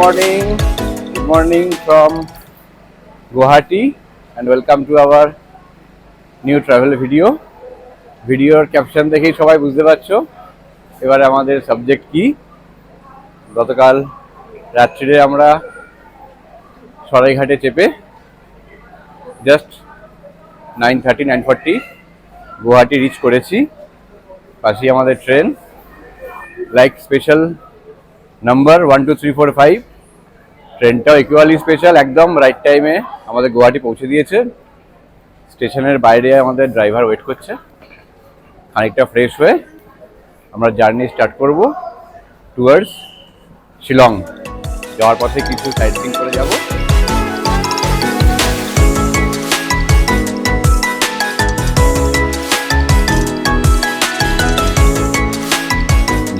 Good morning from Guwahati and welcome to our new travel video. ভিডিওর caption দেখেই সবাই বুঝতে পারছো এবারে আমাদের সাবজেক্ট কি। গতকাল রাত্রিরে আমরা সরাইঘাটে চেপে জাস্ট 9:40 গুয়াহাটি রিচ করেছি। পাশেই আমাদের ট্রেন লাইক স্পেশাল নাম্বার 1 2 3 4 5। ট্রেনটাও ইকুয়ালি স্পেশাল, একদম রাইট টাইমে আমাদের গুয়াহাটি পৌঁছে দিয়েছে। স্টেশনের বাইরে আমাদের ড্রাইভার ওয়েট করছে। খানিকটা ফ্রেশ হয়ে আমরা জার্নি স্টার্ট করব টুয়ার্ডস শিলং। যাওয়ার পথে কিছু সাইট সিইং করে যাব।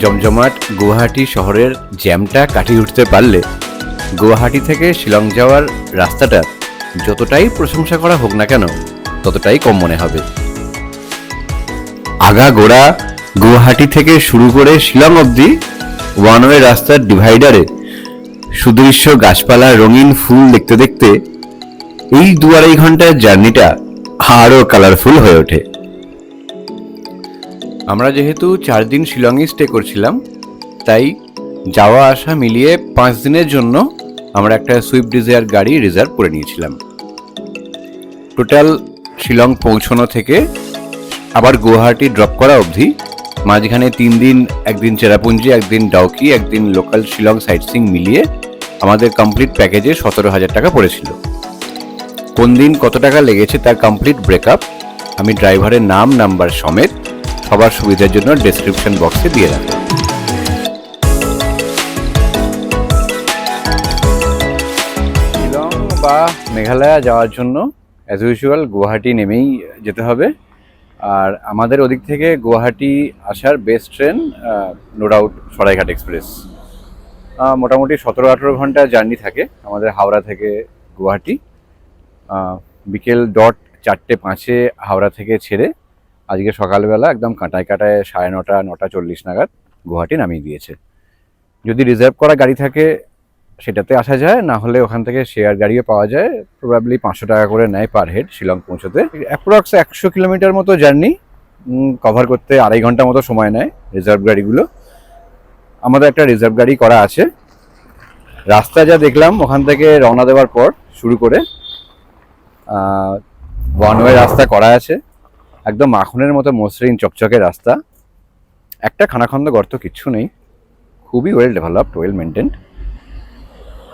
জমজমাট গুয়াহাটি শহরের জ্যামটা কাটিয়ে উঠতে পারলে গুয়াহাটি থেকে শিলং যাওয়ার রাস্তাটা যতটাই প্রশংসা করা হোক না কেন ততটাই কম মনে হবে। আগাগোড়া গুয়াহাটি থেকে শুরু করে শিলং অবধি ওয়ান ওয়ে রাস্তার ডিভাইডারে সুদৃশ্য গাছপালা রঙিন ফুল দেখতে দেখতে এই 2-2.5 ঘন্টার জার্নিটা আরও কালারফুল হয়ে ওঠে। আমরা যেহেতু 4 দিন শিলংয়ে স্টে করছিলাম, তাই যাওয়া আসা মিলিয়ে 5 দিনের জন্য আমরা একটা সুইফট ডিজায়ার গাড়ি রিজার্ভ করে নিয়েছিলাম। টোটাল শিলং পৌঁছানো থেকে আবার গুয়াহাটি ড্রপ করা অবধি মাঝখানে 3 দিন, একদিন চেরাপুঞ্জি, একদিন ডাউকি, একদিন লোকাল শিলং সাইট সিইং মিলিয়ে আমাদের কমপ্লিট প্যাকেজে 17,000 টাকা পড়েছিল। কোন দিন কত টাকা লেগেছে তার কমপ্লিট ব্রেকআপ আমি ড্রাইভারের নাম নাম্বার সমেত সবার সুবিধার জন্য ডেসক্রিপশন বক্সে দিয়ে রাখলাম। শিলং বা মেঘালয়া যাওয়ার জন্য অ্যাজ ইউজুয়াল গুয়াহাটি নেমেই যেতে হবে। আর আমাদের ওদিক থেকে গুয়াহাটি আসার best train no doubt Saraighat express. মোটামুটি 17-18 ঘন্টা জার্নি থাকে আমাদের হাওড়া থেকে গুয়াহাটি। বিকেল 4:05 হাওড়া থেকে ছেড়ে আজকে সকালবেলা একদম কাঁটায় 9:30 9:40 নাগাদ গুয়াহাটি নামিয়ে দিয়েছে। যদি রিজার্ভ করা গাড়ি থাকে সেটাতে আসা যায়, না হলে ওখান থেকে শেয়ার গাড়িও পাওয়া যায়। প্রবাবলি 500 টাকা করে নেয় পার হেড শিলং পৌঁছতে। অ্যাপ্রক্স 100 কিলোমিটার মতো জার্নি কভার করতে 2.5 ঘন্টা মতো সময় নেয় রিজার্ভ গাড়িগুলো। আমাদের একটা রিজার্ভ গাড়ি করা আছে। রাস্তা যা দেখলাম ওখান থেকে রওনা দেওয়ার পর শুরু করে ওয়ান ওয়ে রাস্তা করা আছে, একদম মাখনের মতো মসৃণ চকচকে রাস্তা, একটা খানাখন্দ গর্ত কিচ্ছু নেই, খুবই ওয়েল ডেভেলপড, ওয়েল মেনটেন্ড।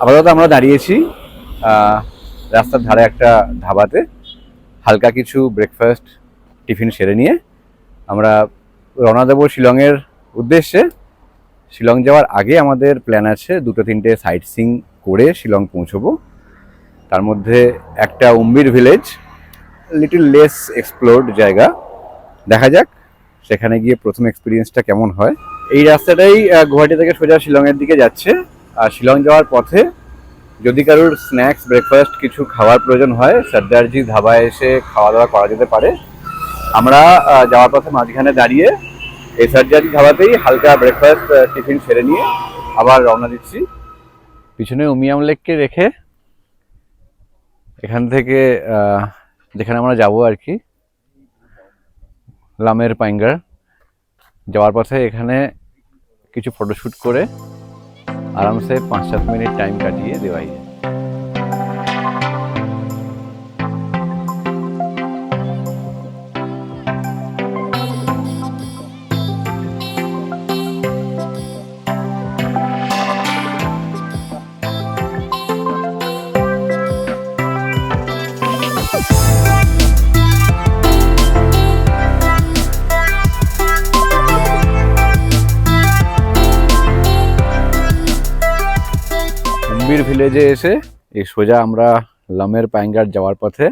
আপাতত আমরা দাঁড়িয়েছি রাস্তার ধারে একটা ধাবাতে, হালকা কিছু ব্রেকফাস্ট টিফিন সেরে নিয়ে আমরা রওনা দেবো শিলংয়ের উদ্দেশ্যে। শিলং যাওয়ার আগে আমাদের প্ল্যান আছে 2-3টে সাইট সিইং করে শিলং পৌঁছবো। তার মধ্যে একটা উম্বির ভিলেজ, লিটল লেস এক্সপ্লোরড জায়গা, দেখা যাক সেখানে গিয়ে প্রথম এক্সপিরিয়েন্সটা কেমন হয়। এই রাস্তাটাই গুয়াহাটি থেকে সোজা শিলংয়ের দিকে যাচ্ছে। আর শিলং যাওয়ার পথে যদি কারোর স্ন্যাক্স ব্রেকফাস্ট কিছু খাওয়ার প্রয়োজন হয় সর্দারজি ধাবায় এসে খাওয়া দাওয়া করা যেতে পারে। আমরা যাওয়ার পথে মাঝখানে দাঁড়িয়ে এই সর্দারজি ধাবাতেই হালকা ব্রেকফাস্ট টিফিন সেরে নিয়ে আবার রওনা দিচ্ছি। পিছনে উমিয়াম লেককে রেখে এখান থেকে যেখানে আমরা যাবো আর কি, লামের পাইঙ্গার, যাওয়ার পথে এখানে কিছু ফটোশ্যুট করে আরামসে 5-7 মিনিট টাইম কাটিয়ে দেওয়াই যায়। উম্বির ভিলেজে এসে এই সোজা আমরা লামের পাইঙ্গার যাওয়ার পথে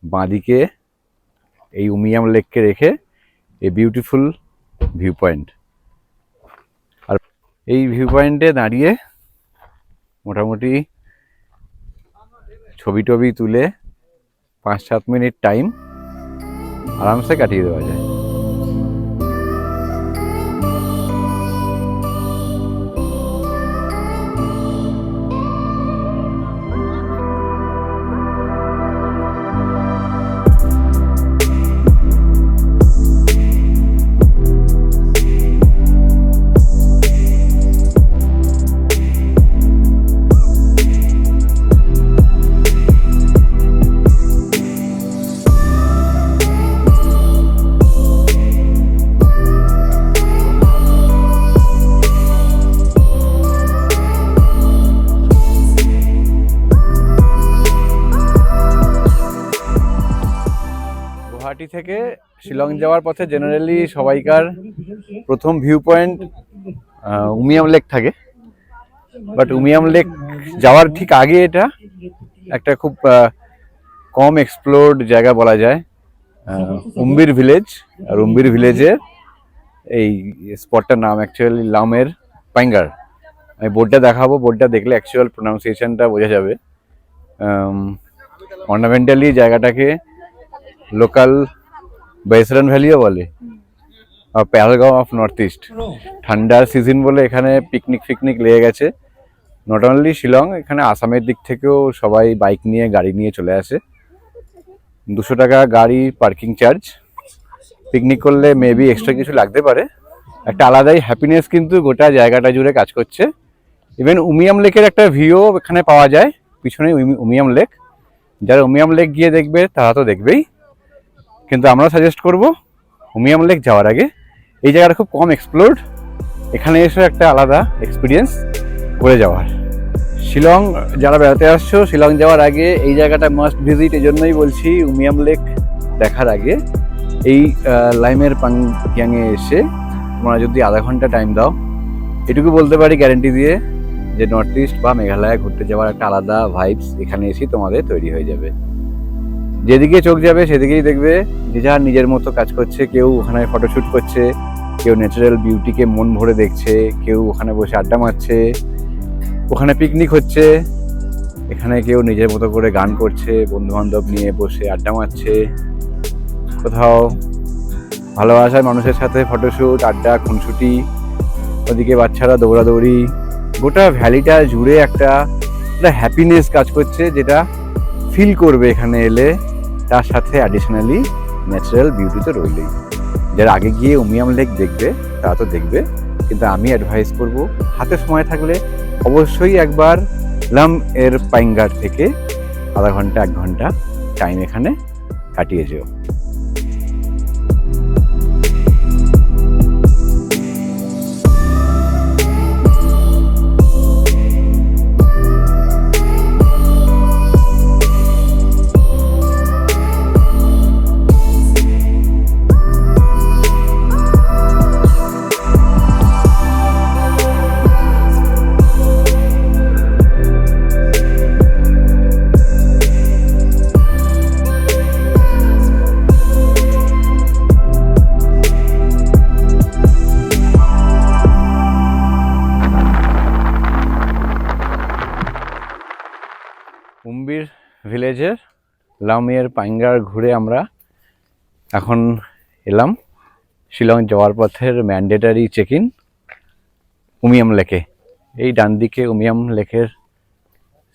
বাঁদিকে এই উমিয়াম লেককে রেখে এই বিউটিফুল ভিউ পয়েন্ট। আর এই ভিউ পয়েন্টে দাঁড়িয়ে মোটামুটি ছবি টবি তুলে 5-7 মিনিট টাইম আরামসে কাটিয়ে দেওয়া যায়। থেকে শিলং যাওয়ার পথে জেনারেলি সবাইকার প্রথম ভিউ পয়েন্ট উমিয়াম লেক থাকে, বাট উমিয়াম লেক যাওয়ার ঠিক আগে এটা একটা খুব কম এক্সপ্লোরড জায়গা বলা যায়, উম্বির ভিলেজ। আর উম্বির ভিলেজের এই স্পটটার নাম অ্যাকচুয়ালি লামের পাইঙ্গার। আমি বোর্ডটা দেখাবো, বোর্ডটা দেখলে অ্যাকচুয়াল প্রোনাউন্সিয়েশনটা বোঝা যাবে। অর্নামেন্টালি জায়গাটাকে লোকাল বাইসরান ভ্যালিও বলে, পেহেলগাঁও অফ নর্থ ইস্ট। ঠান্ডার সিজন বলে এখানে পিকনিক লেগে গেছে। নট অনলি শিলং, এখানে আসামের দিক থেকেও সবাই বাইক নিয়ে গাড়ি নিয়ে চলে আসে। 200 টাকা গাড়ি পার্কিং চার্জ। পিকনিক করলে মেবি এক্সট্রা কিছু লাগতে পারে। একটা আলাদাই হ্যাপিনেস কিন্তু গোটা জায়গাটা জুড়ে কাজ করছে। ইভেন উমিয়াম লেকের একটা ভিউ এখানে পাওয়া যায়, পিছনে উমিয়াম লেক। যারা উমিয়াম লেক গিয়ে দেখবে তারা তো দেখবেই, কিন্তু আমরা সাজেস্ট করব উমিয়াম লেক যাওয়ার আগে এই জায়গাটা খুব কম এক্সপ্লোরড, এখানে এসে একটা আলাদা এক্সপিরিয়েন্স করে যাওয়ার। শিলং যারা বেড়াতে আসছো, শিলং যাওয়ার আগে এই জায়গাটা মাস্ট ভিজিট। এই জন্যই বলছি উমিয়াম লেক দেখার আগে এই লাইমের পাংগ্যাংয়ে এসে তোমরা যদি আধা ঘন্টা টাইম দাও, এটুকু বলতে পারি গ্যারেন্টি দিয়ে যে নর্থ ইস্ট বা মেঘালয় ঘুরতে যাওয়ার একটা আলাদা ভাইবস এখানে এসেই তোমাদের তৈরি হয়ে যাবে। যেদিকে চোখ যাবে সেদিকেই দেখবে যে যার নিজের মতো কাজ করছে। কেউ ওখানে ফটোশ্যুট করছে, কেউ ন্যাচারাল বিউটিকে মন ভরে দেখছে, কেউ ওখানে বসে আড্ডা মারছে, ওখানে পিকনিক হচ্ছে, এখানে কেউ নিজের মতো করে গান করছে, বন্ধু বান্ধব নিয়ে বসে আড্ডা মারছে, কোথাও ভালোবাসার মানুষের সাথে ফটোশ্যুট, আড্ডা, খুনসুটি, ওদিকে বাচ্চারা দৌড়াদৌড়ি। গোটা ভ্যালিটা জুড়ে একটা হ্যাপিনেস কাজ করছে, যেটা ফিল করবে এখানে এলে। তার সাথে অ্যাডিশনালি ন্যাচারাল বিউটি তো রইলেই। যারা আগে গিয়ে উমিয়াম লেক দেখবে তারা তো দেখবে, কিন্তু আমি অ্যাডভাইস করব হাতে সময় থাকলে অবশ্যই একবার লাম এর পাইঙ্গার থেকে আধা ঘন্টা 1 ঘন্টা টাইম এখানে কাটিয়ে যেও। উম্বির ভিলেজের লামের পাইঙ্গার ঘুরে আমরা এখন এলাম শিলং যাওয়ার পথের ম্যান্ডেটারি চেক ইন উমিয়াম লেকে। এই ডান দিকে উমিয়াম লেকের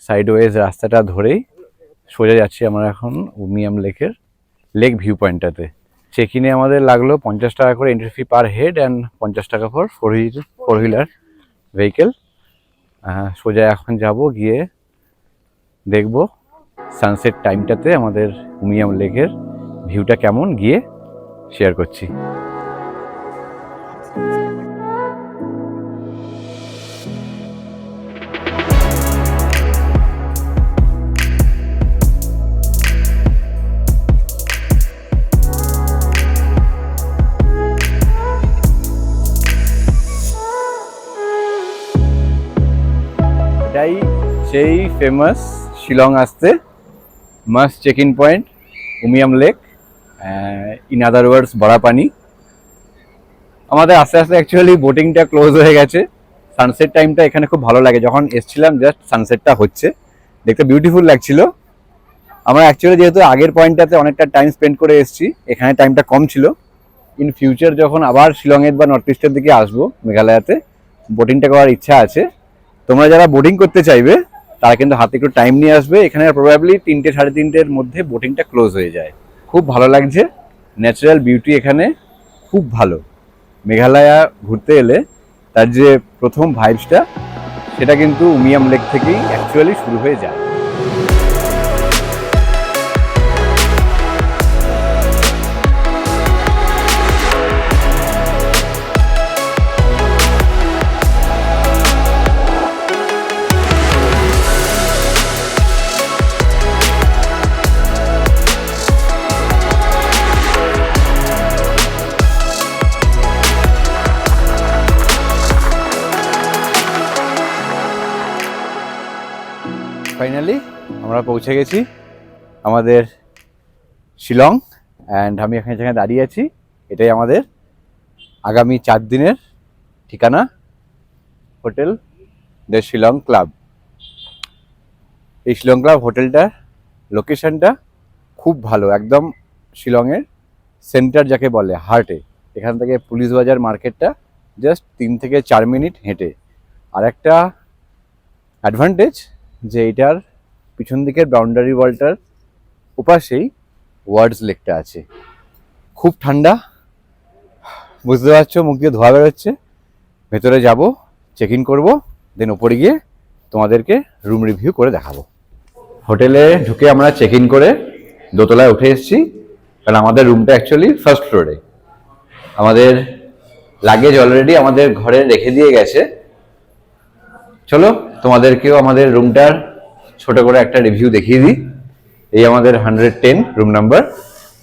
সাইডওয়েজ রাস্তাটা ধরেই সোজা যাচ্ছি আমরা এখন উমিয়াম লেকের লেক ভিউ পয়েন্টটাতে। চেক ইনে আমাদের লাগলো 50 টাকা করে entry fee per head and 50 টাকা ফর ফোর হুইলার ভেহিকেল। সোজা এখন যাব, গিয়ে দেখব সানসেট টাইমটাতে আমাদের উমিয়াম লেকের ভিউটা কেমন, গিয়ে শেয়ার করছি। এটাই সেই ফেমাস শিলং আসতে must check in point Umiam lake, in other words Barapani. আমাদের আস্তে আস্তে অ্যাকচুয়ালি বোটিংটা ক্লোজ হয়ে গেছে। সানসেট টাইমটা এখানে খুব ভালো লাগে, যখন এসছিলাম জাস্ট সানসেটটা হচ্ছে, দেখতে বিউটিফুল লাগছিল। আমরা অ্যাকচুয়ালি যেহেতু আগের পয়েন্টটাতে অনেকটা টাইম স্পেন্ড করে এসেছি, এখানে টাইমটা কম ছিল। ইন ফিউচার যখন আবার শিলংয়ের বা নর্থ ইস্টের দিকে আসবো মেঘালয়াতে, বোটিংটা করার ইচ্ছা আছে। তোমরা যারা বোটিং করতে চাইবে তারা কিন্তু হাতে একটু টাইম নিয়ে আসবে। এখানে প্রবাবলি 3টে 3:30-র মধ্যে বোটিংটা ক্লোজ হয়ে যায়। খুব ভালো লাগছে, ন্যাচারাল বিউটি এখানে খুব ভালো। মেঘালয়া ঘুরতে এলে তার যে প্রথম ভাইবসটা সেটা কিন্তু উমিয়াম লেক থেকেই অ্যাকচুয়ালি শুরু হয়ে যায়। ফাইনালি আমরা পৌঁছে গেছি আমাদের শিলং। অ্যান্ড আমি এখানে যেখানে দাঁড়িয়ে আছি এটাই আমাদের আগামী 4 দিনের ঠিকানা, হোটেল দ্য শিলং ক্লাব। এই শিলং ক্লাব হোটেলটার লোকেশনটা খুব ভালো, একদম শিলংয়ের সেন্টার যাকে বলে, হার্টে। এখান থেকে পুলিশ বাজার মার্কেটটা জাস্ট 3 থেকে 4 মিনিট হেঁটে। আর একটা অ্যাডভান্টেজ যে এটার পিছন দিকের বাউন্ডারি ওয়ালটার ওপাশেই ওয়ার্ডস লেকটা আছে। খুব ঠান্ডা, বুঝতে পারছো, মুখ দিয়ে ধোয়া বেরোচ্ছে। ভেতরে যাব, চেক ইন করবো, দেন ওপরে গিয়ে তোমাদেরকে রুম রিভিউ করে দেখাবো। হোটেলে ঢুকে আমরা চেক ইন করে দোতলায় উঠে এসেছি, কারণ আমাদের রুমটা অ্যাকচুয়ালি ফার্স্ট ফ্লোরে। আমাদের লাগেজ অলরেডি আমাদের ঘরে রেখে দিয়ে গেছে। চলো তোমাদেরকেও আমাদের রুমটার ছোট করে একটা রিভিউ দেখিয়ে দিই। এই আমাদের 110 রুম নাম্বার।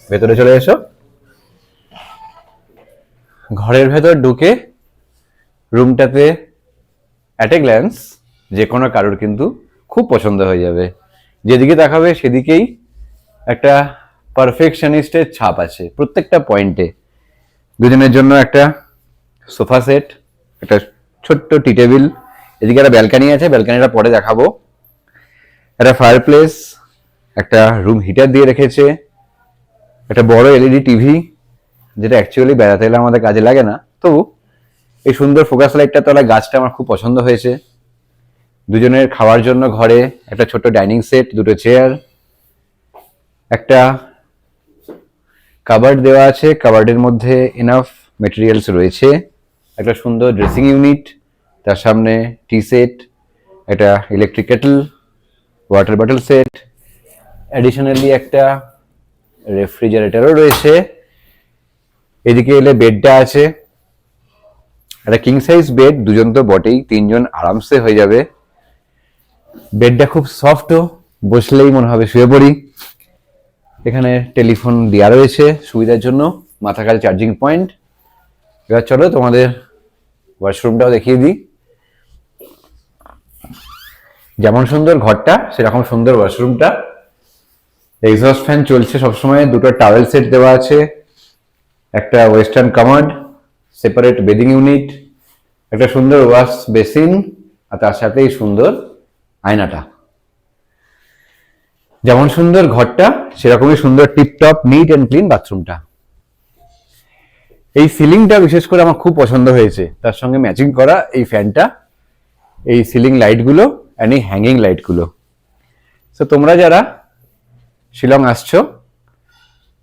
ভেতরে চলে এসো। ঘরের ভেতর ঢুকে রুমটাতে অ্যাট এ গ্ল্যান্স যে কোনো কারোর কিন্তু খুব পছন্দ হয়ে যাবে। যেদিকে তাকাবে সেদিকেই একটা পারফেকশনিস্টের ছাপ আছে প্রত্যেকটা পয়েন্টে। দুজনের জন্য একটা সোফা সেট, একটা ছোট্ট টি টেবিল, এদিকে একটা ব্যালকানি আছে, ব্যালকানিটা পরে দেখাবো। একটা ফায়ার প্লেস, একটা রুম হিটার দিয়ে রেখেছে, একটা বড় এলইডি টিভি, যেটা অ্যাকচুয়ালি বেড়াতে এলে আমাদের কাজে লাগে না, তবু এই সুন্দর ফোকাস লাইটটা তোলা গাছটা আমার খুব পছন্দ হয়েছে। দুজনের খাওয়ার জন্য ঘরে একটা ছোট্ট ডাইনিং সেট, দুটো চেয়ার, একটা কাবার্ড দেওয়া আছে, কাবার্ডের মধ্যে এনাফ মেটেরিয়ালস রয়েছে। একটা সুন্দর ড্রেসিং ইউনিট, তার সামনে টি সেট, একটা electric Kettle, water bottle set, additionally একটা রেফ্রিজারেটরও রয়েছে। এদিকে এলে বেডটা আছে, একটা কিং সাইজ বেড, দুজন তো বটেই, 3 জন আরামসে হয়ে যাবে। বেডটা খুব সফটও, বসলেই মনে হবে শুয়ে পড়ি। এখানে টেলিফোন দেওয়া রয়েছে সুবিধার জন্য, মাথা কাছে চার্জিং পয়েন্ট। এবার চলো তোমাদের ওয়াশরুমটাও দেখিয়ে দিই। যেমন সুন্দর ঘরটা সেরকম সুন্দর ওয়াশরুমটা। এক্সস্ট ফ্যান চলছে সবসময়, দুটো টাওয়েল সেট দেওয়া আছে, একটা ওয়েস্টার্ন কামার্ড, সেপারেট বেডিং ইউনিট, একটা সুন্দর ওয়াশ বেসিন, আর তার সাথেই সুন্দর আয়নাটা। যেমন সুন্দর ঘরটা সেরকমই সুন্দর টিপটপ নিট অ্যান্ড ক্লিন বাথরুমটা। এই সিলিংটা বিশেষ করে আমার খুব পছন্দ হয়েছে, তার সঙ্গে ম্যাচিং করা এই ফ্যানটা, এই সিলিং লাইটগুলো অ্যান্ড এই হ্যাঙ্গিং লাইটগুলো। সো তোমরা যারা শিলং আসছো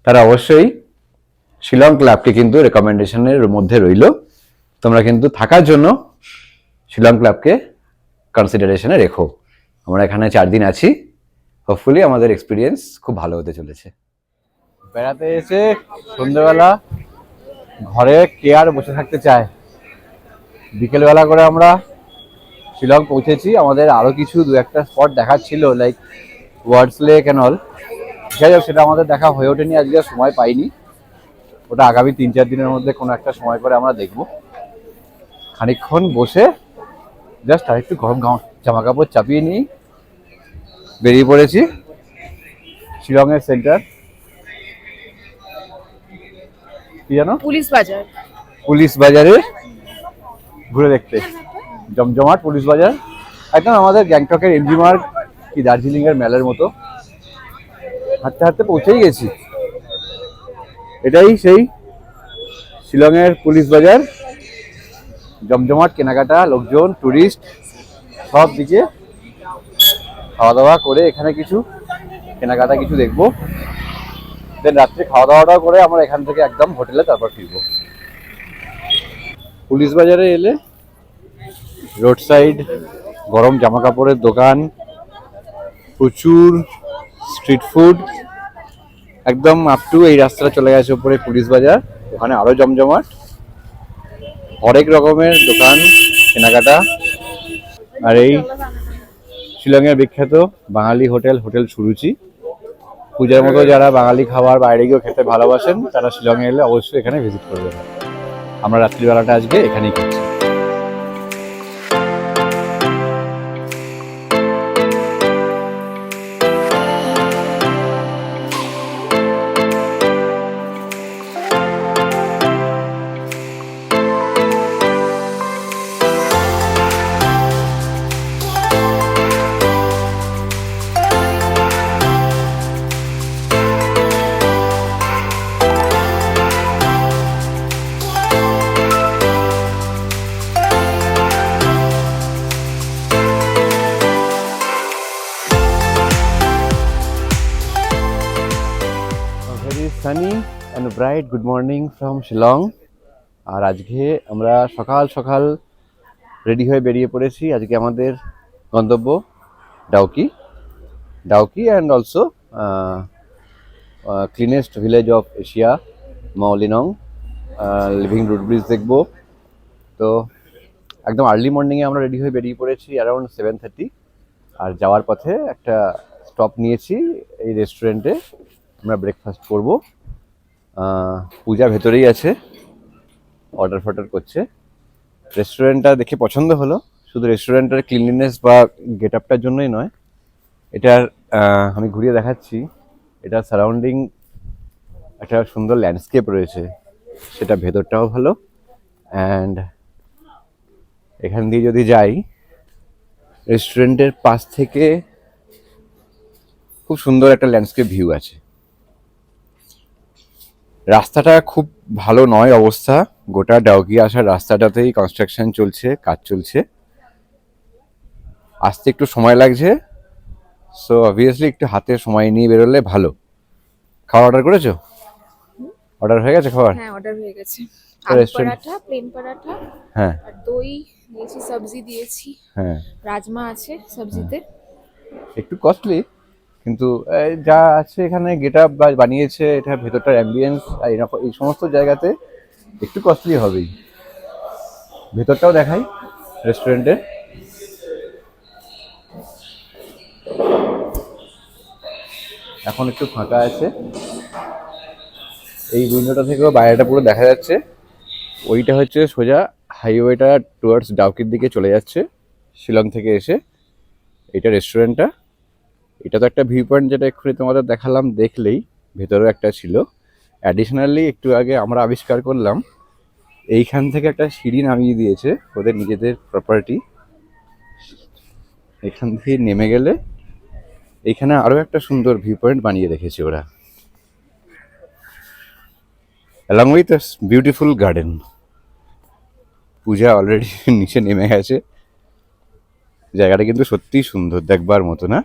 তারা অবশ্যই শিলং ক্লাবকে কিন্তু রেকমেন্ডেশনের মধ্যে রইল। তোমরা কিন্তু থাকার জন্য শিলং ক্লাবকে কনসিডারেশনে রেখো। আমরা এখানে 4 দিন আছি, হোপফুলি আমাদের এক্সপিরিয়েন্স খুব ভালো হতে চলেছে। বেড়াতে এসে সন্ধ্যেবেলা ঘরে কে আর বসে থাকতে চায়। বিকেলবেলা করে আমরা শিলং পৌঁছেছি। আমাদের আরও কিছু 2-1টা স্পট দেখার ছিল, like words lake and all. ঠিক আছে, সেটা আমাদের দেখা হয়ে ওঠেনি, আজকে সময় পাইনি। ওটা আগামী 3-4 দিনের মধ্যে কোনো একটা সময় করে আমরা দেখব। খানিকক্ষণ বসে জাস্ট আরেকটু গরম জামা কাপড় চাপিয়ে নিই, বেরিয়ে পড়েছি শিলংয়ের সেন্টার, কি জানো, পুলিশ বাজারে ঘুরে দেখতে। জমজমাট পুলিশ বাজার, একদম আমাদের গ্যাংটকের এমজি মার্গ কি দার্জিলিং এর মেলার মতো। হাঁটতে হাঁটতে পৌঁছেই গেছি। এটাই সেই শিলংয়ের পুলিশ বাজার। জমজমাট কেনাকাটা, লোকজন, টুরিস্ট সব দিকে। খাওয়া দাওয়া করে এখানে কিছু কেনাকাটা কিছু দেখবো, দেন রাত্রে খাওয়া দাওয়াটাও করে আমরা এখান থেকে একদম হোটেলে তারপর ফিরবো। পুলিশ বাজারে এলে রোড সাইড গরম জামা কাপড়ের দোকান, প্রচুর স্ট্রিট ফুড, একদম আপ টু এই রাস্তাটা চলে গেছে উপরে পুলিশ বাজার, ওখানে আরো জমজমাট, হরেক রকমের দোকান, কেনাকাটা। আর এই শিলংয়ের বিখ্যাত বাঙালি হোটেল, হোটেল সুরুচি। পূজার মতো যারা বাঙালি খাবার বাইরে গিয়েও খেতে ভালোবাসেন তারা শিলংয়ে এলে অবশ্যই এখানে ভিজিট করবেন। আমরা রাত্রিবেলাটা আজকে এখানেই করছি। Sunny and bright good morning from Shillong. আর আজকে আমরা সকাল সকাল রেডি হয়ে বেরিয়ে পড়েছি। আজকে আমাদের গন্তব্য Dawki and also cleanest village of Asia Mawlynnong. Living root bridge দেখব। তো একদম আর্লি মর্নিংয়ে আমরা রেডি হয়ে বেরিয়ে পড়েছি অ্যারাউন্ড 7:30। আর যাওয়ার পথে একটা স্টপ নিয়েছি এই রেস্টুরেন্টে, আমরা ব্রেকফাস্ট করব। পূজা ভেতরেই আছে, অর্ডার করছে। রেস্টুরেন্টটা দেখে পছন্দ হলো, শুধু রেস্টুরেন্টের ক্লিনলিনেস বা গেট আপটার জন্যই নয়, এটার আমি ঘুরিয়ে দেখাচ্ছি, এটার সারাউন্ডিং একটা সুন্দর ল্যান্ডস্কেপ রয়েছে, সেটা ভেতরটাও ভালো। অ্যান্ড এখান দিয়ে যদি যাই, রেস্টুরেন্টের পাশ থেকে খুব সুন্দর একটা ল্যান্ডস্কেপ ভিউ আছে। রাস্তাটা খুব ভালো নয় অবস্থা, গোটা ডাউকি আসার রাস্তাটাতেই কনস্ট্রাকশন চলছে, কাজ চলছে, আসতে একটু সময় লাগছে। সো অবভিয়াসলি একটু হাতে সময় নিয়ে বেরোলে ভালো। খাওয়া অর্ডার করেছো? অর্ডার হয়ে গেছে খাবার? হ্যাঁ, অর্ডার হয়ে গেছে। আলু পরাঠা, প্লেন পরাঠা, হ্যাঁ, আর দই দিয়েছি, সবজি দিয়েছি, হ্যাঁ, রাজমা আছে সবজিতে। একটু কস্টলি, কিন্তু যা আছে এখানে গেট আপ বা বানিয়েছে, এটা ভেতরটার অ্যাম্বিয়েন্স আর এরকম এই সমস্ত জায়গাতে একটু কস্টলি হবেই। ভেতরটাও দেখাই রেস্টুরেন্টের। এখন একটু ফাঁকা আছে, এই উইন্ডোটা থেকেও বাইরেটা পুরো দেখা যাচ্ছে। ওইটা হচ্ছে সোজা হাইওয়েটা টুয়ার্ডস ডাউকির দিকে চলে যাচ্ছে শিলং থেকে এসে। এটা রেস্টুরেন্টটা, এটা তো একটা ভিউ পয়েন্ট, যেটা এক্ষুনি তোমাদের দেখালাম, দেখলেই ভেতরেও একটা ছিল। অ্যাডিশনালি একটু আগে আমরা আবিষ্কার করলাম এইখান থেকে একটা সিঁড়ি নামিয়ে দিয়েছে ওদের নিজেদের প্রপার্টি। এখান থেকে নেমে গেলে এখানে আরও একটা সুন্দর ভিউ পয়েন্ট বানিয়ে রেখেছে ওরা, along with beautiful garden. Puja already নিচে নেমে গেছে। জায়গাটা কিন্তু সত্যিই সুন্দর, দেখবার মতো না?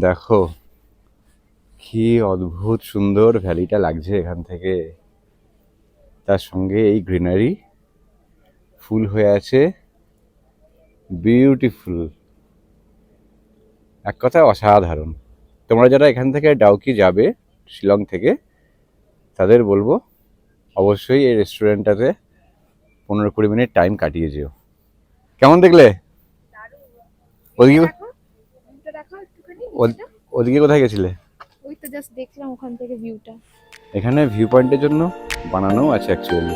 দেখো কি অদ্ভুত সুন্দর ভ্যালিটা লাগছে এখান থেকে, তার সঙ্গে এই গ্রিনারি ফুল হয়ে আছে, বিউটিফুল, এক কথায় অসাধারণ। তোমরা যারা এখান থেকে ডাউকি যাবে শিলং থেকে, তাদের বলবো অবশ্যই এই রেস্টুরেন্টটাতে 15-20 মিনিট টাইম কাটিয়ে যেও। কেমন দেখলে? ওদিকে ওদিকে কোথায় গেছিলে? ওই তো জাস্ট দেখলাম ওখান থেকে ভিউটা। এখানে ভিউ পয়েন্টের জন্য বানানো আছে অ্যাকচুয়ালি।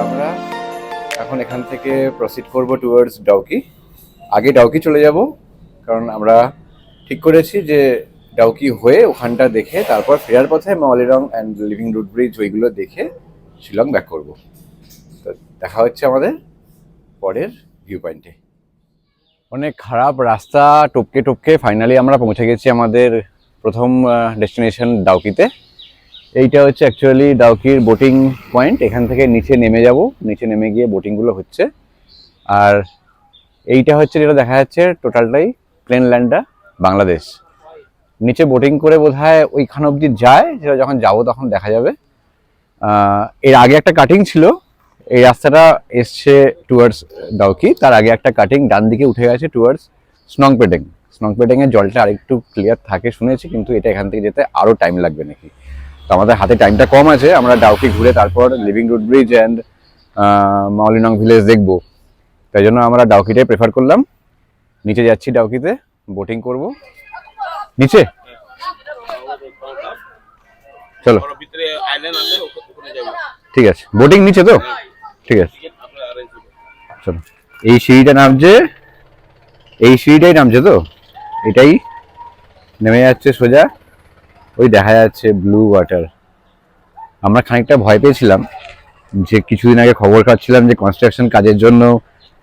আমরা এখন এখান থেকে প্রসিড করব টুয়ার্ডস ডাউকি। আগে ডাউকি চলে যাব, কারণ আমরা ঠিক করেছি যে ডাউকি হয়ে ওখানটা দেখে তারপর ফেরার পথে Mawlynnong and living root bridge ওইগুলো দেখে শিলং ব্যাক করব। তো দেখা হচ্ছে আমাদের পরের ভিউ পয়েন্টে। অনেক খারাপ রাস্তা টপকে টপকে ফাইনালি আমরা পৌঁছে গেছি আমাদের প্রথম ডেস্টিনেশন ডাউকিতে। এইটা হচ্ছে অ্যাকচুয়ালি ডাউকির বোটিং পয়েন্ট। এখান থেকে নিচে নেমে যাব, নিচে নেমে গিয়ে বোটিংগুলো হচ্ছে। আর এইটা হচ্ছে যেটা দেখা যাচ্ছে টোটালটাই প্লেন ল্যান্ডটা বাংলাদেশ। নিচে বোটিং করে বোধহয় ওইখান অবধি যায়, সেটা যখন যাবো তখন দেখা যাবে। এর আগে একটা কাটিং ছিল, এই রাস্তাটা এসছে টুয়ার্ডস ডাউকি, তার আগে একটা কাটিং ডান দিকে উঠে গেছে টুয়ার্ডস স্নংপেডেং। স্নংপেডেংয়ের জলটা আরেকটু ক্লিয়ার থাকে শুনেছি, কিন্তু এটা এখান থেকে যেতে আরও টাইম লাগবে নাকি। তো আমাদের হাতে টাইমটা কম আছে, আমরা ডাউকি ঘুরে তারপর living root bridge and Mawlynnong village দেখবো। তাই জন্য আমরা ডাউকিটাই প্রেফার করলাম। নিচে যাচ্ছি, ডাউকিতে বোটিং করব। নিচে চলো, ঠিক আছে, বোটিং নিচে তো, ঠিক আছে চলো। এই সিঁড়িটা নামছে, এই সিঁড়িটাই নামছে তো, এটাই নেমে যাচ্ছে সোজা, ওই দেখা যাচ্ছে ব্লু ওয়াটার। আমরা খানিকটা ভয় পেয়েছিলাম যে কিছুদিন আগে খবর পাচ্ছিলাম যে কনস্ট্রাকশন কাজের জন্য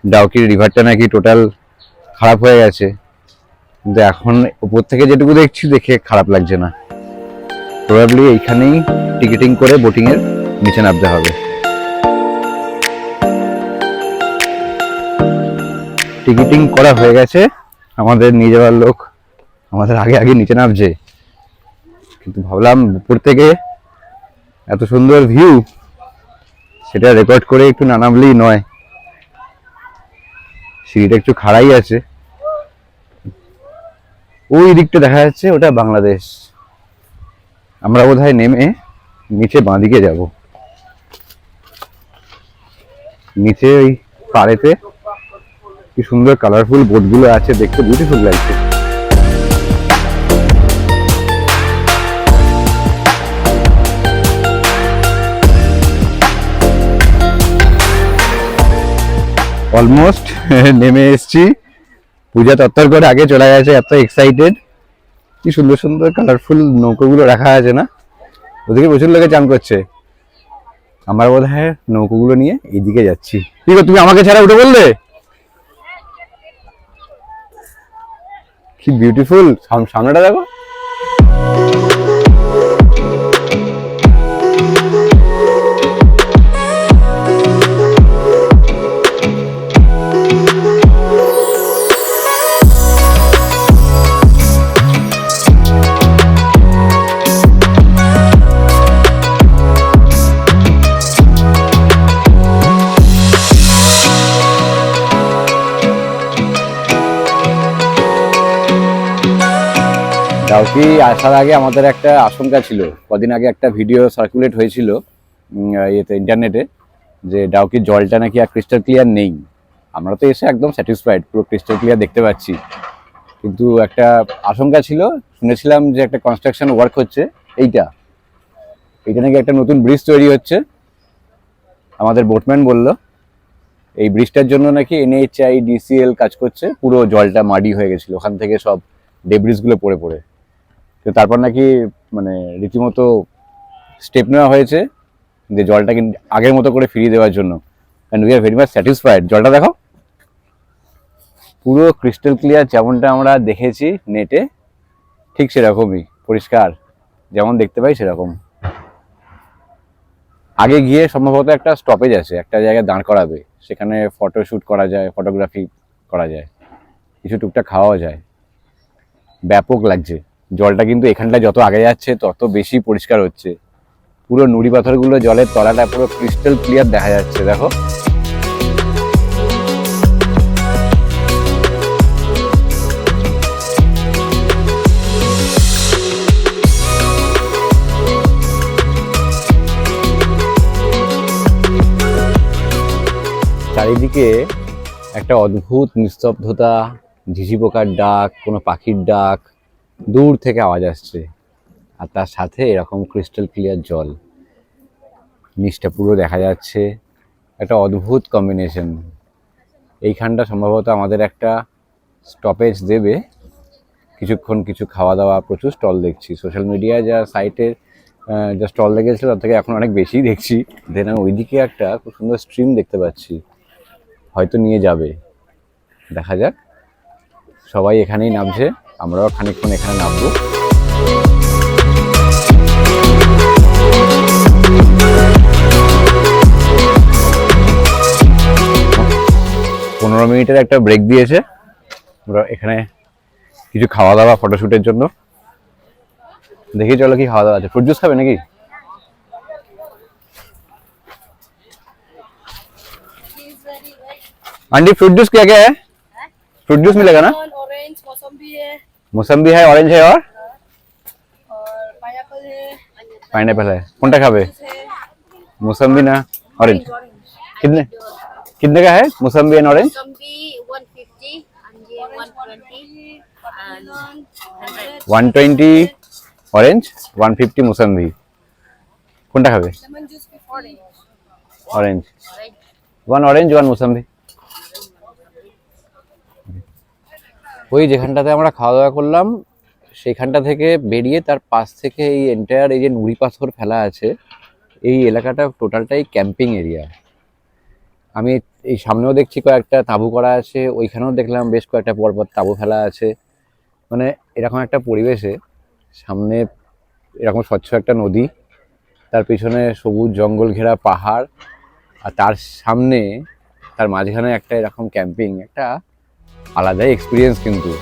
ডাউকির রিভারটা নাকি টোটাল খারাপ হয়ে গেছে, কিন্তু এখন উপর থেকে যেটুকু দেখছি দেখে খারাপ লাগছে না। প্রবাবলি এইখানেই টিকিটিং করে বোটিং এর নিচে নামতে হবে। টিকিটিং করা হয়ে গেছে, আমাদের নিয়ে যাওয়ার লোক আমাদের আগে আগে নিচে নামছে, কিন্তু ভাবলাম উপর থেকে এত সুন্দর ভিউ সেটা রেকর্ড করে একটু না নামলেই নয়। সিঁড়িটা একটু খাড়াই আছে, ওই দিকটা দেখা যাচ্ছে ওটা বাংলাদেশ। আমরা বোধহয় নেমে নিচে বাঁদিকে যাব, নিচে ওই পাড়েতে কি সুন্দর কালারফুল বোটগুলো আছে, দেখতে বিউটিফুল লাগছে। অলমোস্ট নেমে এসছি, পূজা তত্তর করে আগে চলে গেছে, এত এক্সাইটেড। কি সুন্দর সুন্দর কালারফুল নৌকোগুলো রাখা আছে না, ওদিকে প্রচুর লোকে চান করছে। আমরা বোধহয় নৌকোগুলো নিয়ে এইদিকে যাচ্ছি। কি গো, তুমি আমাকে ছাড়া উঠে বললে? কি বিউটিফুল, সামনেটা দেখো। ডাউকি আসার আগে আমাদের একটা আশঙ্কা ছিল, কদিন আগে একটা ভিডিও সার্কুলেট হয়েছিল ইয়েতে ইন্টারনেটে, যে ডাউকির জলটা নাকি আর ক্রিস্টাল ক্লিয়ার নেই। আমরা তো এসে একদম স্যাটিসফাইড, পুরো ক্রিস্টাল ক্লিয়ার দেখতে পাচ্ছি, কিন্তু একটা আশঙ্কা ছিল। শুনেছিলাম যে একটা কনস্ট্রাকশন ওয়ার্ক হচ্ছে, এইটা নাকি একটা নতুন ব্রিজ তৈরি হচ্ছে। আমাদের বোটম্যান বলল এই ব্রিজটার জন্য নাকি NHIDCL কাজ করছে, পুরো জলটা মাডি হয়ে গেছিল ওখান থেকে সব ডেব্রিসগুলো পড়ে পড়ে। তো তারপর নাকি মানে রীতিমতো স্টেপ নেওয়া হয়েছে যে জলটা কিন্তু আগের মতো করে ফিরিয়ে দেওয়ার জন্য। And we are very much satisfied. জলটা দেখো, পুরো ক্রিস্টাল ক্লিয়ার, যেমনটা আমরা দেখেছি নেটে ঠিক সেরকমই পরিষ্কার, যেমন দেখতে পাই সেরকম। আগে গিয়ে সম্ভবত একটা স্টপেজ আছে, একটা জায়গায় দাঁড় করাবে, সেখানে ফটোশ্যুট করা যায়, ফটোগ্রাফি করা যায়, কিছু টুকটাক খাওয়াও যায়। ব্যাপক লাগছে জলটা, কিন্তু এখানটা যত আগে যাচ্ছে তত বেশি পরিষ্কার হচ্ছে। পুরো নুড়ি পাথরগুলো, জলের তলাটা পুরো ক্রিস্টাল ক্লিয়ার দেখা যাচ্ছে, দেখো। চারিদিকে একটা অদ্ভুত নিস্তব্ধতা, ঝিঝি পোকার ডাক, কোনো পাখির ডাক দূর থেকে আওয়াজ আসছে, আর তার সাথে এরকম ক্রিস্টাল ক্লিয়ার জল, নিচটা পুরো দেখা যাচ্ছে। একটা অদ্ভুত কম্বিনেশন। এইখানটা সম্ভবত আমাদের একটা স্টপেজ দেবে কিছুক্ষণ, কিছু খাওয়া দাওয়া, প্রচুর স্টল দেখছি সোশ্যাল মিডিয়ায়, যা সাইটের যা স্টল দেখেছিল তার থেকে এখন অনেক বেশি দেখছি। দেন আমি ওইদিকে একটা খুব সুন্দর স্ট্রিম দেখতে পাচ্ছি, হয়তো নিয়ে যাবে, দেখা যাক। সবাই এখানেই নামছে, আমরাও খানিকক্ষণ এখানে নামবো। মিনিটের একটা ব্রেক দিয়েছে, আমরা এখানে কিছু খাওয়া দাওয়া, ফটোশুটের জন্য। দেখি চলো কি খাওয়া দাওয়া আছে। ফ্রুট জুস খাবে নাকি? आंटी फ्रूट जूस क्या क्या है? फ्रूट जूस मिलेगा ना? ऑरेंज, मौसम्बी है, मौसम्बी है, ऑरेंज है और पाइनएप्पल है, पाइनएप्पल है। कौन सा खावे? है, मौसम्बी ना ऑरेंज? कितने कितने का है मौसम्बी एंड ऑरेंज? मौसम्बी 150 and ये 120 and 100 120 ऑरेंज, 150 मौसम्बी। कौन सा खावे? लेमन जूस भी orange orange, one orange one मौसम्बी। ওই যেখানটাতে আমরা খাওয়া দাওয়া করলাম সেইখানটা থেকে বেরিয়ে তার পাশ থেকে এই এন্টায়ার এই যে নুড়ি পাথর ফেলা আছে, এই এলাকাটা টোটালটাই ক্যাম্পিং এরিয়া। আমি এই সামনেও দেখছি কয়েকটা তাঁবু করা আছে, ওইখানেও দেখলাম বেশ কয়েকটা পরপর তাঁবু ফেলা আছে। মানে এরকম একটা পরিবেশে সামনে এরকম স্বচ্ছ একটা নদী, তার পিছনে সবুজ জঙ্গল ঘেরা পাহাড়, আর তার সামনে তার মাঝখানে একটা এরকম ক্যাম্পিং, একটা আলাদাই এক্সপিরিয়েন্স কিন্তু।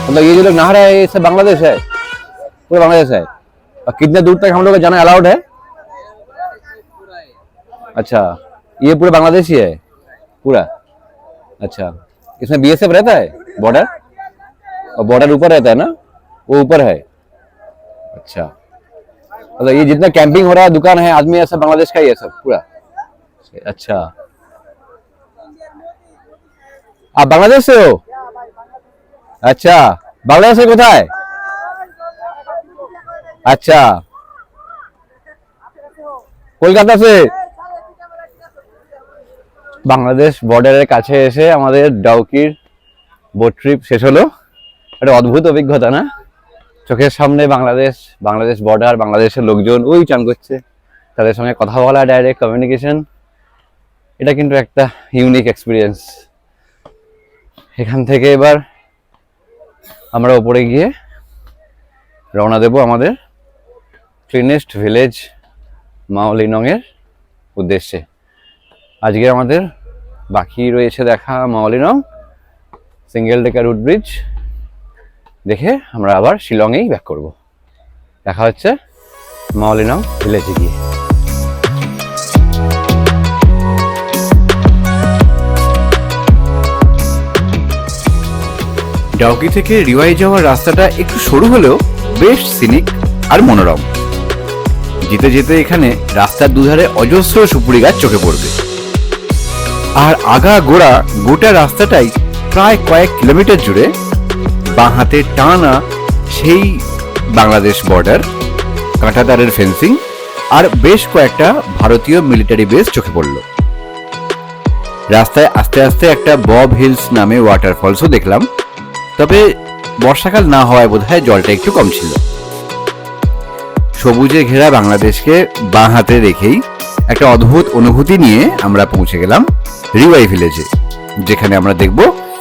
मतलब ये जो लोग नहा रहा है ये सब बांग्लादेश है, पूरा बांग्लादेश है। और कितने दूर तक हम लोग का जाना अलाउड है? अच्छा, ये पूरा बांग्लादेश ही है पूरा? अच्छा, इसमें बीएसएफ रहता है बॉर्डर, और बॉर्डर ऊपर रहता है ना, वो ऊपर है। अच्छा, मतलब ये जितना कैंपिंग हो रहा है, दुकान है, आदमी है, सब बांग्लादेश का ही है सब पूरा? अच्छा, आप बांग्लादेश से हो? अच्छा, बांग्लादेश से কোথায়? अच्छा, কলকাতা से। বাংলাদেশ বর্ডারের কাছে এসে আমাদের ডাউকির বোট ট্রিপ শেষ হলো। একটা অদ্ভুত অভিজ্ঞতা না? চোখের সামনে বাংলাদেশ, বাংলাদেশ বর্ডার, বাংলাদেশের লোকজন ওই চান করছে, তাদের সঙ্গে কথা বলা, ডাইরেক্ট কমিউনিকেশন, এটা কিন্তু একটা ইউনিক এক্সপিরিয়েন্স। এখান থেকে এবার আমরা উপরে গিয়ে রওনা দেব আমাদের ক্লিনেস্ট ভিলেজ মাওলিনং এর উদ্দেশ্যে। আজকে আমাদের বাকি রয়েছে দেখা Mawlynnong single decker root bridge দেখে আমরা আবার শিলংয়েই ব্যাক করব। দেখা হচ্ছে মাওলিনং ভিলেজে গিয়ে। ডাউকি থেকে রিওয়াই যাওয়ার রাস্তাটা একটু সরু হলেও বেশ সিনিক আর মনোরম। যেতে যেতে এখানে রাস্তার দুধারে অজস্র সুপুরি গাছ চোখে পড়বে, আর আগা গোড়া গোটা রাস্তাটাই প্রায় কয়েক কিলোমিটার জুড়ে বাঁ হাতে টানা সেই বাংলাদেশ বর্ডার, কাঁটাতারের ফেন্সিং, আর বেশ কয়েকটা ভারতীয় মিলিটারি বেস চোখে পড়ল। রাস্তায় আস্তে আস্তে একটা বব হিলস নামে ওয়াটারফলসও দেখলাম, তবে বর্ষাকাল না হওয়ায় বোধহয় জলটা একটু কম ছিল। সবুজে ঘেরা বাংলাদেশকে বাঁ হাতে রেখেই একটা অদ্ভুত অনুভূতি নিয়ে আমরা পৌঁছে গেলাম রিওয়াই ভিলেজে, যেখানে আমরা দেখব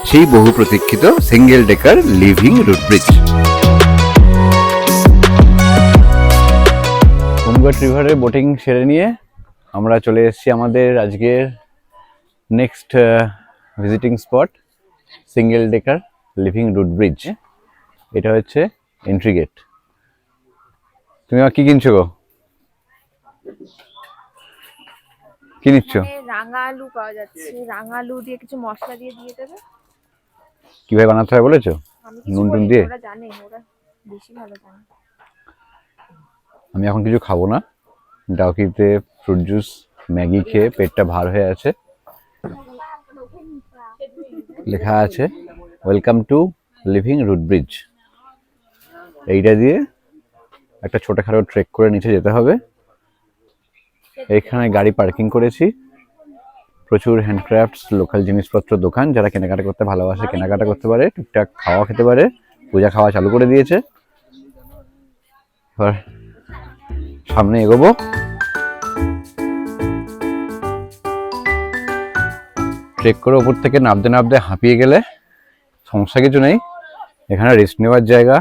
সেই বহু প্রতীক্ষিত single decker living root bridge. হোমগার্ড রিভারে বোটিং সেরে নিয়ে আমরা চলে এসেছি আমাদের আজকের next visiting spot single decker living root bridge. এটা হচ্ছে এন্ট্রি গেট। তুমি আর কি কিনছো গো? কি নিচ্ছ? রাঙা আলু পাওয়া যাচ্ছে, রাঙা আলু দিয়ে কিছু মশলা দিয়ে দেবে। কিভাবে বানাতে হয় বলেছো? আমি নুন টুন দিয়ে? ওরা জানে, ওরা বেশি ভালো জানে। আমি এখন কিছু খাবো না, ডাউকিতে ফ্রুট জুস ম্যাগি খেয়ে পেটটা ভার হয়ে আছে। লেখা আছে welcome to living root bridge. এইটা দিয়ে একটা ছোটখাটো ট্রেক করে নিচে যেতে হবে। এখানে গাড়ি পার্কিং করেছি, প্রচুর হ্যান্ডক্রাফটস লোকাল জিনিসপত্র দোকান, যারা কেনাকাটা করতে ভালোবাসে কেনাকাটা করতে পারে, টুকটাক খাওয়া খেতে পারে। পূজা খাওয়া চালু করে দিয়েছে। এবার সামনে এগোবো। ট্রেক করে ওপর থেকে নামতে নামতে হাঁপিয়ে গেলে সমস্যা কিছু নেই, এখানে রেস্ট নেওয়ার জায়গা,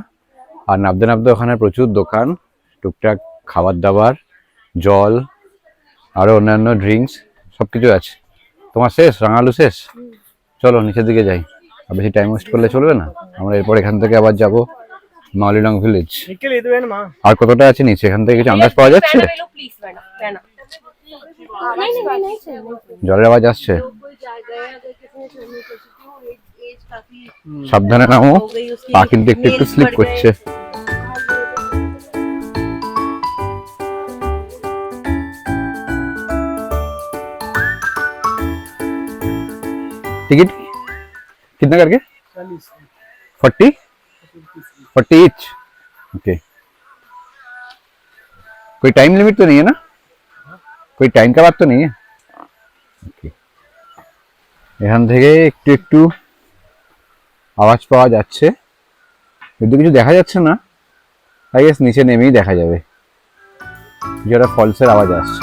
আর নামতে নামতে ওখানে প্রচুর দোকান, টুকটাক খাবার দাবার, জল, আরো অন্যান্য ড্রিঙ্কস সব কিছু আছে। তোমার শেষ রাঙালু শেষ? চলো নিচের দিকে যাই, আর বেশি টাইম ওয়েস্ট করলে চলবে না। আমরা এরপর এখান থেকে আবার যাব মাওলিনং ভিলেজ। निकल ये तो है ना माँ। আর কতটা আছে নিচে, এখান থেকে কিছু আন্দাজ পাওয়া যাচ্ছে? प्लीज नहीं জলের আওয়াজ আসছে, कोई जा गया अगर किसी ने स्विमिंग की तो एज काफी সাবধানে নামো, हो गई उसकी পা কিন্তু একটু একটু nails স্লিপ बढ़ করছে। गए। टिकट कितना करके? 40 40 ईच। ओके, कोई टाइम लिमिट तो नहीं है ना? कोई टाइम का बात तो नहीं है? ओके, এখান থেকে একটু একটু আওয়াজ পাওয়া যাচ্ছে, কিন্তু কিছু দেখা যাচ্ছে না। আই গেস নিচে নেমেই দেখা যাবে, যেটা ফলসের আওয়াজ আসছে।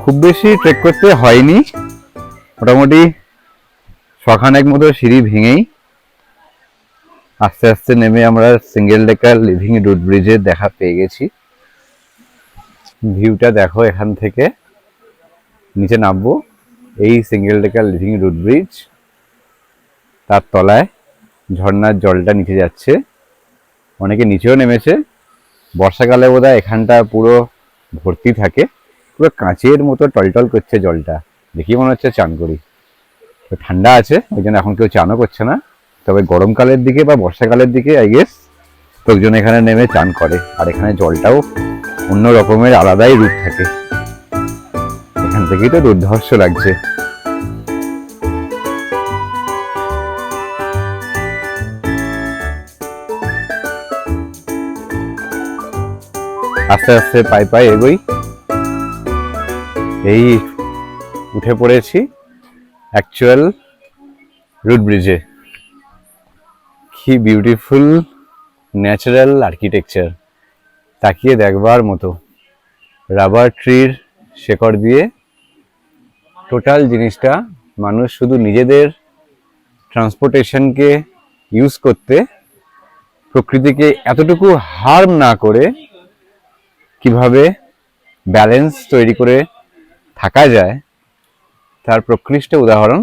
খুব বেশি ট্রেক করতে হয়নি, মোটামুটি সখানেক মতো সিঁড়ি ভেঙেই আস্তে আস্তে নেমে আমরা সিঙ্গেল ডেকার লিভিং রুট ব্রিজের দেখা পেয়ে গেছি। ভিউটা দেখো, এখান থেকে নিচে নামবো, এই single decker living root bridge, তার তলায় ঝর্ণার জলটা নিচে যাচ্ছে, অনেকে নিচেও নেমেছে। বর্ষাকালে বোধহয় এখানটা পুরো ভর্তি থাকে, পুরো কাঁচের মতো টলটল করছে জলটা, দেখি মনে হচ্ছে চান করি। তো ঠান্ডা আছে, ওই জন্য এখন কেউ চানও করছে না, তবে গরমকালের দিকে বা বর্ষাকালের দিকে আই গেস লোকজন এখানে নেমে চান করে। আর এখানে জলটাও অন্য রকমের আলাদাই রূপ থাকে, এখান থেকেই তো দুর্ধর্ষ লাগছে। আস্তে আস্তে পায়ে পায়ে এগোই, এই উঠে পড়েছি অ্যাকচুয়াল রুট ব্রিজে। কি বিউটিফুল ন্যাচারাল আর্কিটেকচার, তাকিয়ে দেখবার মতো। রাবার ট্রির শেকড় দিয়ে টোটাল জিনিসটা মানুষ শুধু নিজেদের ট্রান্সপোর্টেশনকে ইউজ করতে, প্রকৃতিকে এতটুকু হার্ম না করে কিভাবে ব্যালেন্স তৈরি করে থাকা যায় তার প্রকৃষ্ট উদাহরণ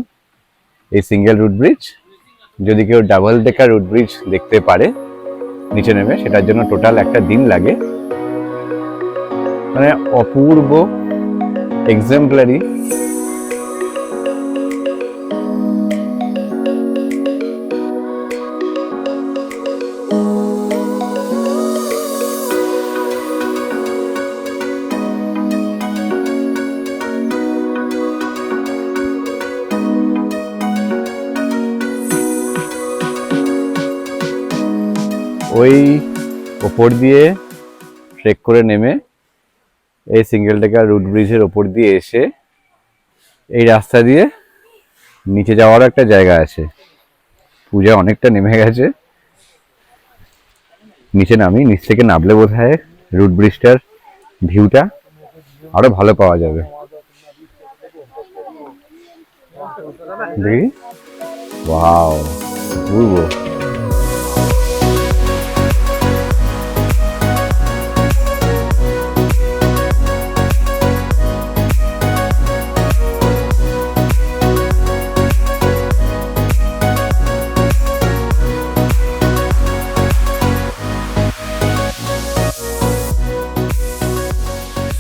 এই সিঙ্গেল রুট ব্রিজ। যদি কেউ ডাবল ডেকার রুট ব্রিজ দেখতে পারে নিচে নেমে, সেটার জন্য টোটাল একটা দিন লাগে। মানে অপূর্ব, এক্সাম্পলারি। ওই ওপর দিয়ে ট্রেক করে নেমে এই সিঙ্গেল ডেকার রুট ব্রিজের ওপর দিয়ে এসে এই রাস্তা দিয়ে নিচে যাওয়ার একটা জায়গা আছে। পূজা অনেকটা নেমে গেছে, নিচে নামি, নিচ থেকে নামলে বোধহয় রুট ব্রিজটার ভিউটা আরো ভালো পাওয়া যাবে। দেখি, ওয়াও, অপূর্ব।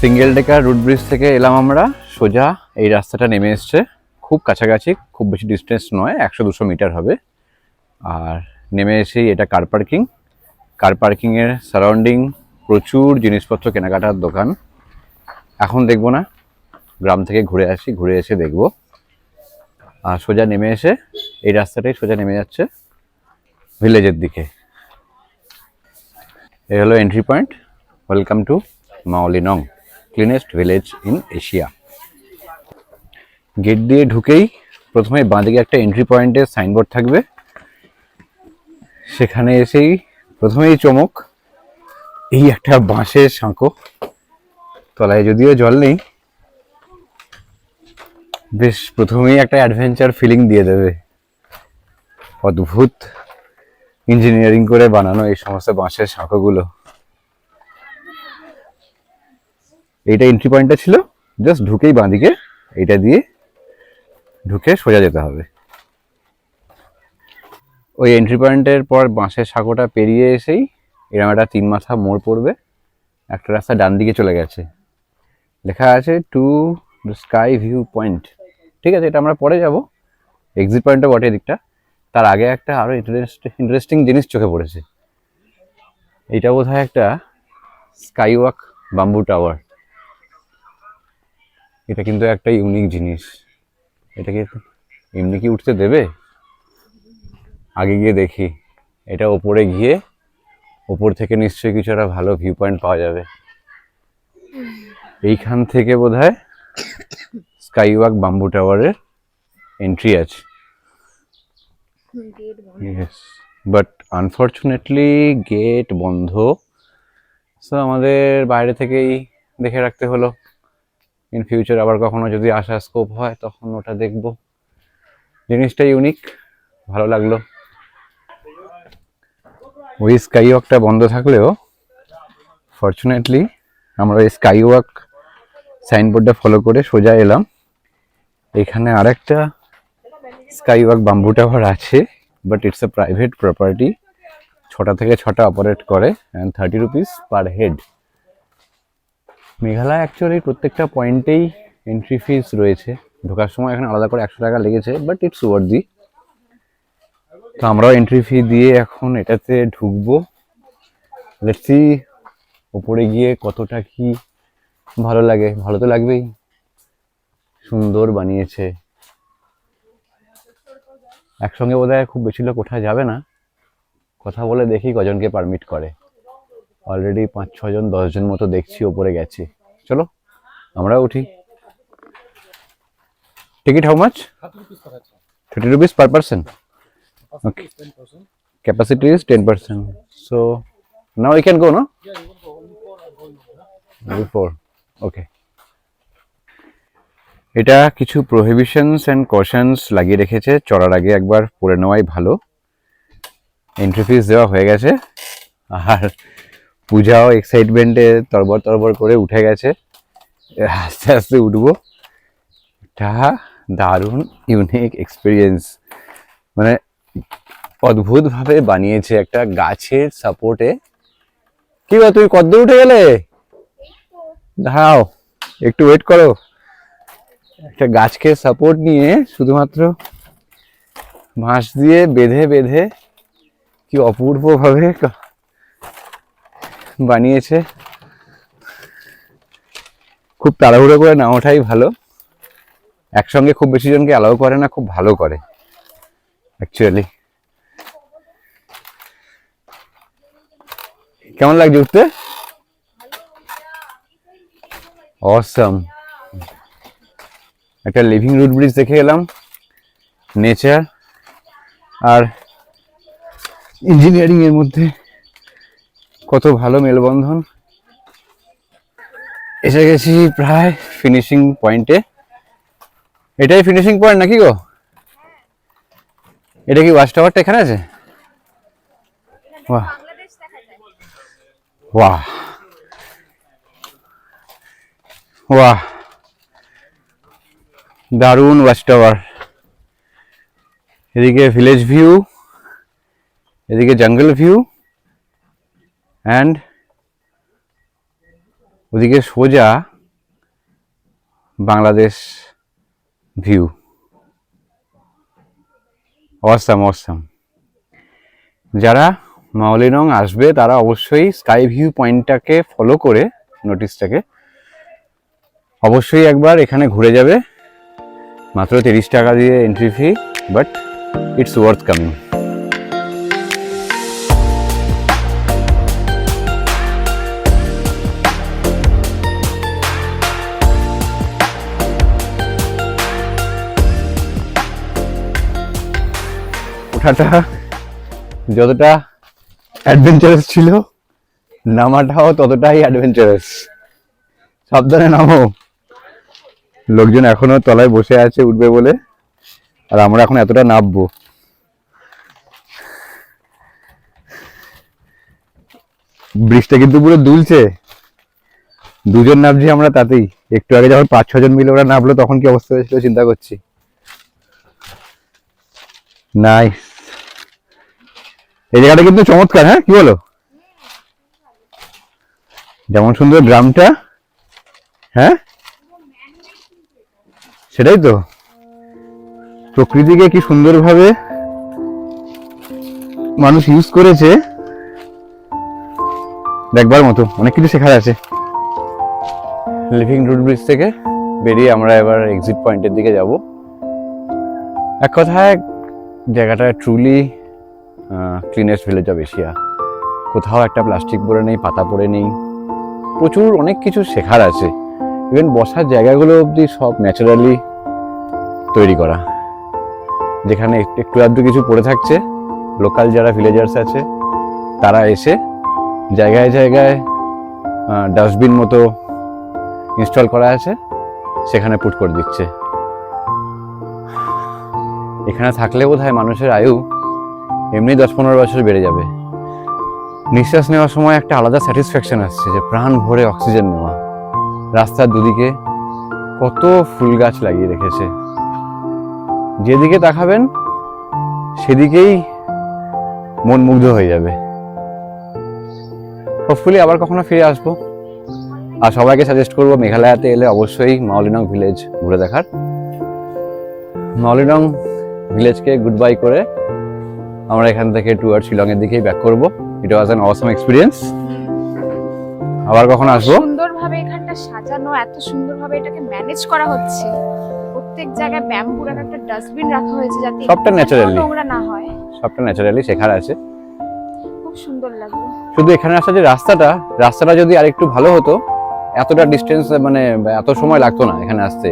সিঙ্গেল ডেকার রুট ব্রিজ থেকে এলাম আমরা, সোজা এই রাস্তাটা নেমে এসছে, খুব কাছাকাছি, খুব বেশি ডিস্টেন্স নয়, 100-200 মিটার হবে। আর নেমে এসেই এটা কার পার্কিং। কার পার্কিংয়ের সারাউন্ডিং প্রচুর জিনিসপত্র, কেনাকাটার দোকান। এখন দেখবো না, গ্রাম থেকে ঘুরে আসি, ঘুরে এসে দেখবো। আর সোজা নেমে এসে এই রাস্তাটাই সোজা নেমে যাচ্ছে ভিলেজের দিকে। এই হলো entry point. Welcome to Mawlynnong, cleanest village in Asia. Gate দিয়ে ঢুকেই প্রথমে বাঁদিকে একটা এন্ট্রি পয়েন্টের সাইনবোর্ড থাকবে, সেখানে এসেই প্রথমেই চমক, এই একটা বাঁশের সাঁকো, তলায় যদিও জল নেই, বেশ প্রথমেই একটা অ্যাডভেঞ্চার ফিলিং দিয়ে দেবে। অদ্ভুত ইঞ্জিনিয়ারিং করে বানানো এই সমস্ত বাঁশের সাঁকোগুলো। এইটা এন্ট্রি পয়েন্টটা ছিল, জাস্ট ঢুকেই বাঁদিকে এটা দিয়ে ঢুকে সোজা যেতে হবে। ওই এন্ট্রি পয়েন্টের পর বাঁশের সাঁকোটা পেরিয়ে এসেই এরকম একটা 3 মাথা মোড় পড়বে, একটা রাস্তা ডান দিকে চলে গেছে, লেখা আছে টু স্কাই ভিউ পয়েন্ট। ঠিক আছে, এটা আমরা পরে যাব, এক্সিট পয়েন্টটা বটে দিকটা। তার আগে একটা আরো ইন্টারেস্টিং জিনিস চোখে পড়েছে। এইটা বোধহয় একটা স্কাই ওয়াক বাম্বু টাওয়ার। এটা কিন্তু একটা ইউনিক জিনিস। এটাকে এমনি কি উঠতে দেবে? আগে গিয়ে দেখি। এটা ওপরে গিয়ে ওপর থেকে নিশ্চয়ই কিছু একটা ভালো ভিউ পয়েন্ট পাওয়া যাবে। এইখান থেকে বোধহয় স্কাই ওয়াক বাম্বু টাওয়ারের এন্ট্রি আছে। গেট বন্ধ। ইয়েস, বাট আনফর্চুনেটলি গেট বন্ধ। সো আমাদের বাইরে থেকেই দেখে রাখতে হলো। ইন ফিউচার আবার কখনো যদি আসার স্কোপ হয় তখন ওটা দেখব। জিনিসটা ইউনিক, ভালো লাগলো। ওই স্কাই ওয়াকটা বন্ধ থাকলেও ফরচুনেটলি আমরা ওই স্কাই ওয়াক সাইনবোর্ডটা ফলো করে সোজা এলাম। এখানে আরেকটা স্কাই ওয়াক বাম্বু টাওয়ার আছে, but it's a private property. 6টা থেকে 6টা অপারেট করে and 30 rupees per head. Meghalaya actually প্রত্যেকটা পয়েন্টেই এন্ট্রি ফিস রয়েছে। ঢোকার সময় এখানে আলাদা করে 100 টাকা লেগেছে, বাট ইটস ওয়ার্দি। তো আমরাও এন্ট্রি ফি দিয়ে এখন এটাতে ঢুকবো। লেটস সি ওপরে গিয়ে কতটা কি ভালো লাগে। ভালো তো লাগবেই, সুন্দর বানিয়েছে। একসঙ্গে বোধহয় খুব বেশি লোক ওঠা যাবে না, কথা বলে দেখি কজনকে পারমিট করে। অলরেডি 5-6 জন 10 জন মতো দেখছি ওপরে গেছে। চলো আমরা উঠি। Ticket how much? 30 rupees per person. Okay. Capacity is 10%. So now we can go, no? Only 4. Okay. এটা কিছু প্রহিবিশনস এন্ড কশনস লাগিয়ে রেখেছে, চড়ার আগে একবার পড়ে নেওয়াই ভালো। এন্ট্রি ফিস দেওয়া হয়ে গেছে, আর পূজাও এক্সাইটমেন্টে তরবর তরবর করে উঠে গেছে। আস্তে আস্তে উঠবো। এটা দারুণ ইউনিক এক্সপিরিয়েন্স, মানে অদ্ভুতভাবে বানিয়েছে একটা গাছের সাপোর্টে। কি বল, তুমি কতদূর উঠে গেলে? দাঁড়াও, একটু ওয়েট করো। একটা গাছকে সাপোর্ট নিয়ে শুধুমাত্র বাঁশ দিয়ে বেঁধে বেঁধে কি অপূর্বভাবে বানিয়েছে। খুব তাড়াহুড়ো করে না ওঠাই ভালো। একসঙ্গে খুব বেশি জনকে অ্যালাউ করে না, খুব ভালো করে অ্যাকচুয়ালি। কেমন লাগছে উঠতে? অসাম। একটা লিভিং রুট ব্রিজ দেখে এলাম, নেচার আর ইঞ্জিনিয়ারিং এর মধ্যে কত ভালো মেলবন্ধন। এসে গেছি প্রায় ফিনিশিং পয়েন্টে। এটাই ফিনিশিং পয়েন্ট নাকি গো? এটা কি ওয়াচ টাওয়ারটা এখানে আছে? বাহ বাংলাদেশ দেখা যায়। বাহ বাহ, দারুণ ওয়াচ টাওয়ার। এদিকে ভিলেজ ভিউ, এদিকে জঙ্গল ভিউ, অ্যান্ড ওদিকে সোজা বাংলাদেশ ভিউ। Awesome awesome. যারা মাওলিনং আসবে তারা অবশ্যই স্কাই ভিউ পয়েন্টটাকে ফলো করে, নোটিশটাকে অবশ্যই একবার এখানে ঘুরে যাবে। মাত্র 30 টাকা দিয়ে entry fee, but it's worth coming. ওঠাটা যতটা অ্যাডভেঞ্চারাস ছিল, নামাটাও ততটাই অ্যাডভেঞ্চারাস। সাবধানে নামো। লোকজন এখনো তলায় বসে আছে উঠবে বলে, আর আমরা এখন এতটা নামবো। ব্রিজটা কিন্তু পুরো দুলছে। দুজন নামছি আমরা তাতেই, একটু আগে যখন 5-6 জন মিলে ওরা নামলো তখন কি অবস্থা হয়েছিল চিন্তা করছি। নাইস, এই জায়গাটা কিন্তু চমৎকার, হ্যাঁ কি বলো? যেমন সুন্দর গ্রামটা, হ্যাঁ সেটাই তো, প্রকৃতিকে কি সুন্দরভাবে মানুষ ইউজ করেছে দেখবার মতো, অনেক কিছু শেখার আছে। লিভিং রুট ব্রিজ থেকে বেরিয়ে আমরা এবার এক্সিট পয়েন্টের দিকে যাব। এক কথায় জায়গাটা truly cleanest village of Asia. কোথাও একটা প্লাস্টিক পড়ে নেই, পাতা পড়ে নেই, প্রচুর অনেক কিছু শেখার আছে। ইভেন বসার জায়গাগুলো অবধি সব ন্যাচারালি তৈরি করা, যেখানে একটু আধটু কিছু পড়ে থাকছে, লোকাল যারা ভিলেজার্স আছে তারা এসে জায়গায় জায়গায় ডাস্টবিন মতো ইনস্টল করা আছে, সেখানে পুট করে দিচ্ছে। এখানে থাকলে বোধহয় মানুষের আয়ু এমনি 10-15 বছর বেড়ে যাবে। নিঃশ্বাস নেওয়ার সময় একটা আলাদা স্যাটিসফ্যাকশন আসছে, যে প্রাণ ভরে অক্সিজেন নেওয়া। রাস্তার দুদিকে কত ফুল গাছ লাগিয়ে রেখেছে, যেদিকে তাকাবেন সেদিকেই মন মুগ্ধ হয়ে যাবে। হোপফুলি আবার কখনো ফিরে আসবো। আর সবাইকে সাজেস্ট করবো মেঘালয়াতে এলে অবশ্যই মাওলিনং ভিলেজ ঘুরে দেখার। মাওলিনং ভিলেজকে গুড বাই করে আমরা এখান থেকে টুয়ার্ড শিলংয়ের দিকেই ব্যাক করবো। ইট ওয়াজ অ্যান অসাম এক্সপিরিয়েন্স। আবার কখনো আসবো। সুন্দরভাবে এখানটা সাজানো, এত সুন্দরভাবে এটাকে ম্যানেজ করা হচ্ছে। প্রত্যেক জায়গায় ব্যাম্বুর একটা ডাস্টবিন রাখা হয়েছে যাতে সবটা ন্যাচারালি, নোংরা না হয়। সবটা ন্যাচারালি শেখার আছে। খুব সুন্দর লাগলো। শুধু এখানে আসা যে রাস্তাটা যদি আরেকটু ভালো হতো, এতটা ডিস্টেন্স মানে এত সময় লাগতো না এখানে আসতে।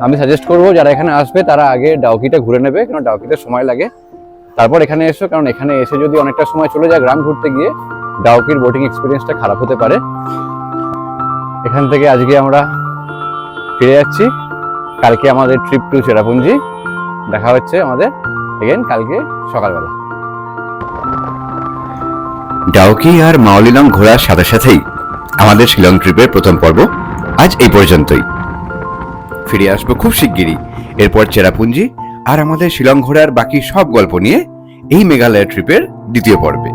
আমি সাজেস্ট করবো যারা এখানে আসবে তারা আগে ডাউকিটা ঘুরে নেবে, কারণ ডাউকিতে সময় লাগে, তারপর এখানে এসো। কারণ এখানে এসে যদি অনেকটা সময় চলে যায় গ্রাম ঘুরতে গিয়ে, ডাউকির বোটিং এক্সপিরিয়েন্সটা খারাপ হতে পারে। এখান থেকে আজকে আমরা ফিরে যাচ্ছি। কালকে আমাদের ট্রিপ টু চেরাপুঞ্জি। দেখা হচ্ছে আমাদের এগেন কালকে সকালবেলা। ডাউকি আর মাওলিনং ঘোরার সাথে সাথেই আমাদের শিলং ট্রিপের প্রথম পর্ব আজ এই পর্যন্তই। ফিরে আসবো খুব শিগগিরই, এরপর চেরাপুঞ্জি আর আমাদের শিলং ঘোরার বাকি সব গল্প নিয়ে এই মেঘালয় ট্রিপের দ্বিতীয় পর্বে।